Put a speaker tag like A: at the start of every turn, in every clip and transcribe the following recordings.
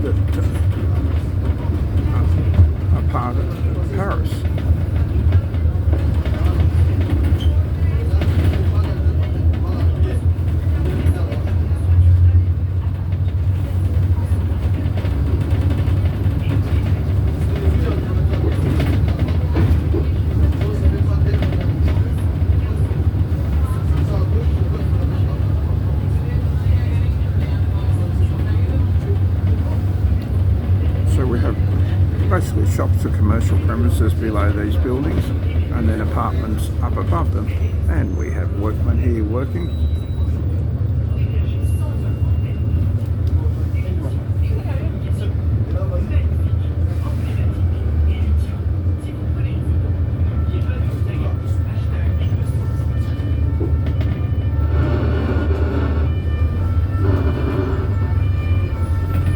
A: that are part of Paris. Basically shops or commercial premises below these buildings and then apartments up above them, and we have workmen here working.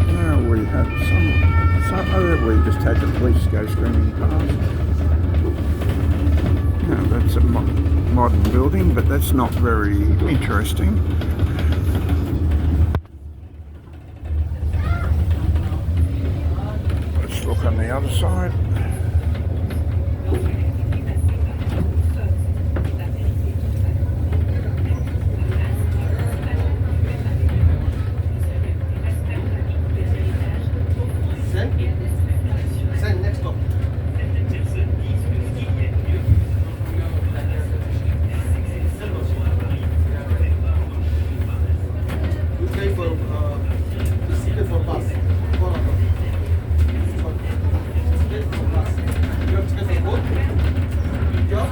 A: Now we have we just had the police go screaming past. Now that's a modern building, but that's not very interesting. Let's look on the other side.
B: Seine, next stop. You pay for ticket for bus. Ticket for bus. You have ticket for boat? Yeah.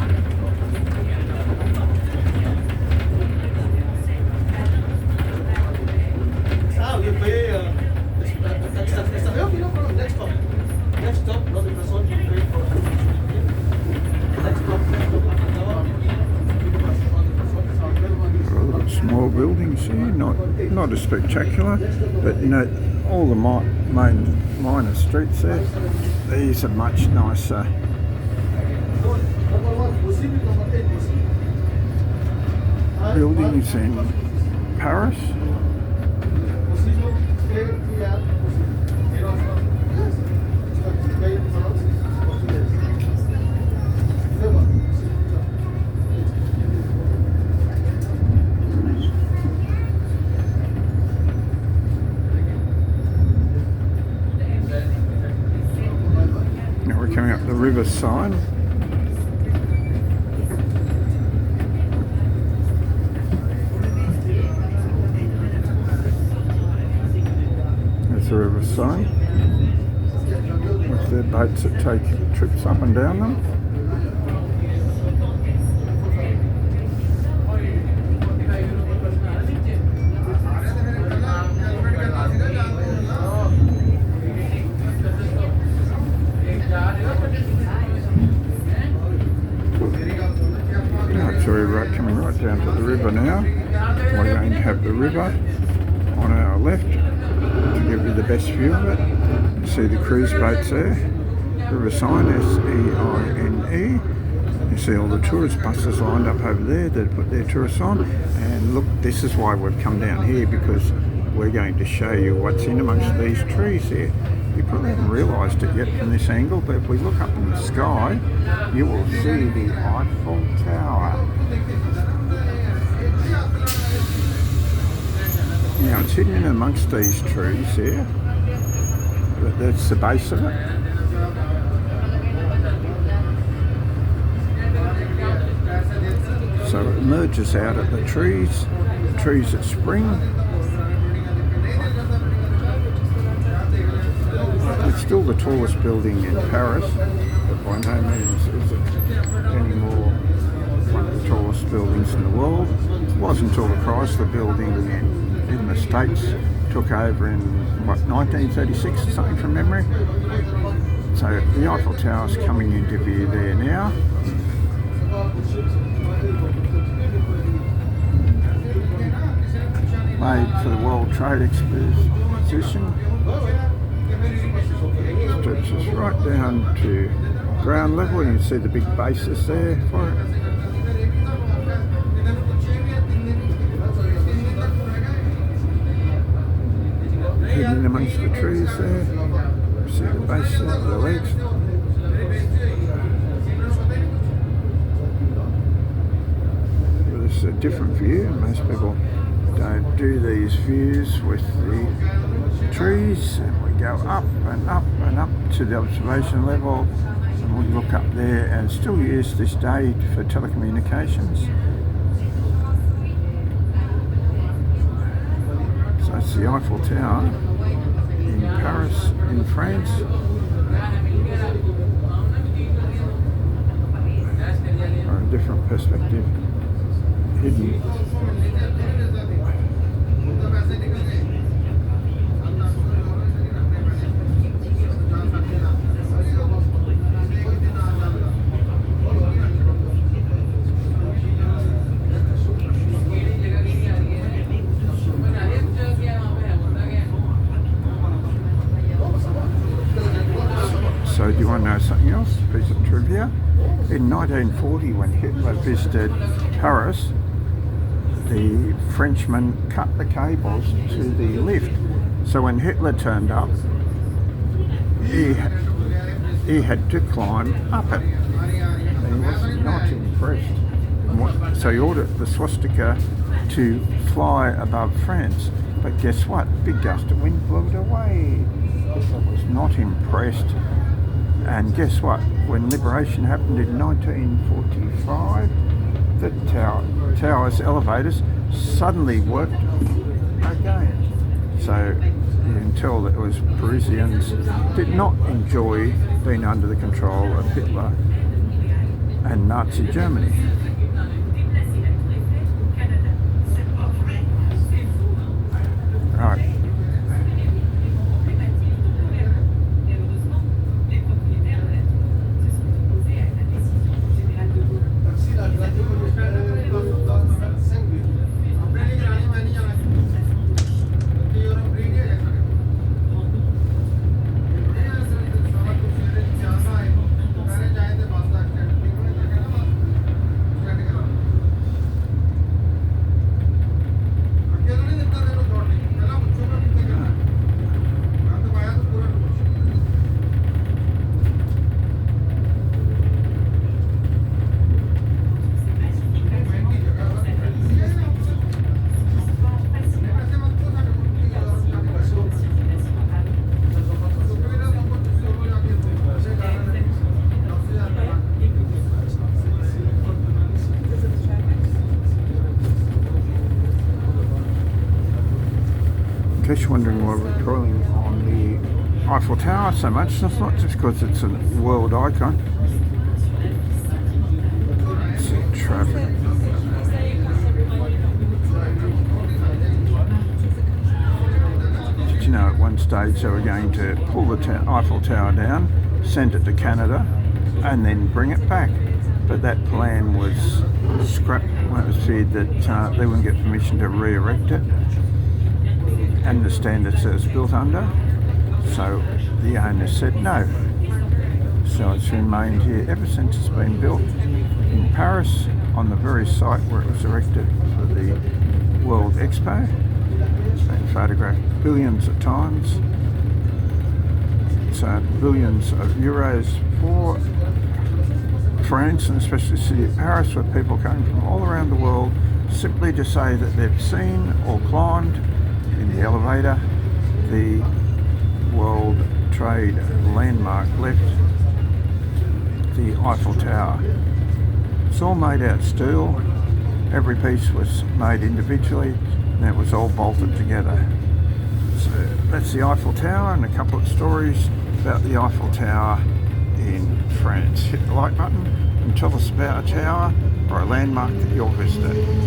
B: You pay extra. Okay, no problem. Next stop. Next stop, not the person you pay for. Next stop.
A: Small buildings here, not as spectacular, but you know, all the main minor streets there, these are much nicer. Buildings in Paris. Now we're coming up the river Seine. There's the river Seine with their boats that take trips up and down them. So we're coming right down to the river now. We're going to have the river on our left to give you the best view of it. You see the cruise boats there, River Seine, S-E-I-N-E. You see all the tourist buses lined up over there that put their tourists on. And look, this is why we've come down here, because we're going to show you what's in amongst these trees here. You probably haven't realised it yet from this angle, but if we look up in the sky, you will see the Eiffel Tower. Now it's hidden in amongst these trees here, but that's the base of it. So it emerges out of the trees at spring. It's still the tallest building in Paris, but by no means is it any more one of the tallest buildings in the world. It wasn't until the Chrysler building in the States took over in, 1936 or something from memory. So the Eiffel Tower's coming into view there now. Made for the World Trade Exposition. Stretches right down to ground level, and you can see the big bases there for it. Hidden amongst the trees there. See the base of the legs. Well, this is a different view. Most people don't do these views with the trees, and we go up and up and up to the observation level, and we look up there, and still used this day for telecommunications. So it's the Eiffel Tower in Paris in France. Or a different perspective, hidden. So do you want to know something else? A piece of trivia. In 1940, when Hitler visited Paris, the Frenchmen cut the cables to the lift. So when Hitler turned up, he had to climb up it. And he was not impressed. So he ordered the swastika to fly above France. But guess what? Big gust of wind blew it away. Hitler was not impressed. And guess what? When liberation happened in 1945, the tower's elevators suddenly worked again. So you can tell that it was Parisians did not enjoy being under the control of Hitler and Nazi Germany. Right. In case you're wondering why we're dwelling on the Eiffel Tower so much, it's not just because it's a world icon. It's traffic. Did you know at one stage they were going to pull the Eiffel Tower down, send it to Canada, and then bring it back? But that plan was scrapped when it was feared that they wouldn't get permission to re-erect it and the standards that it's built under. So the owner said no. So it's remained here ever since it's been built in Paris, on the very site where it was erected for the World Expo. It's been photographed billions of times. So billions of euros for France, and especially the city of Paris, where people come from all around the world simply to say that they've seen or climbed in the elevator the World Trade landmark left, the Eiffel Tower. It's all made out of steel. Every piece was made individually, and it was all bolted together. So that's the Eiffel Tower, and a couple of stories about the Eiffel Tower in France. Hit the like button and tell us about a tower or a landmark that you're visiting.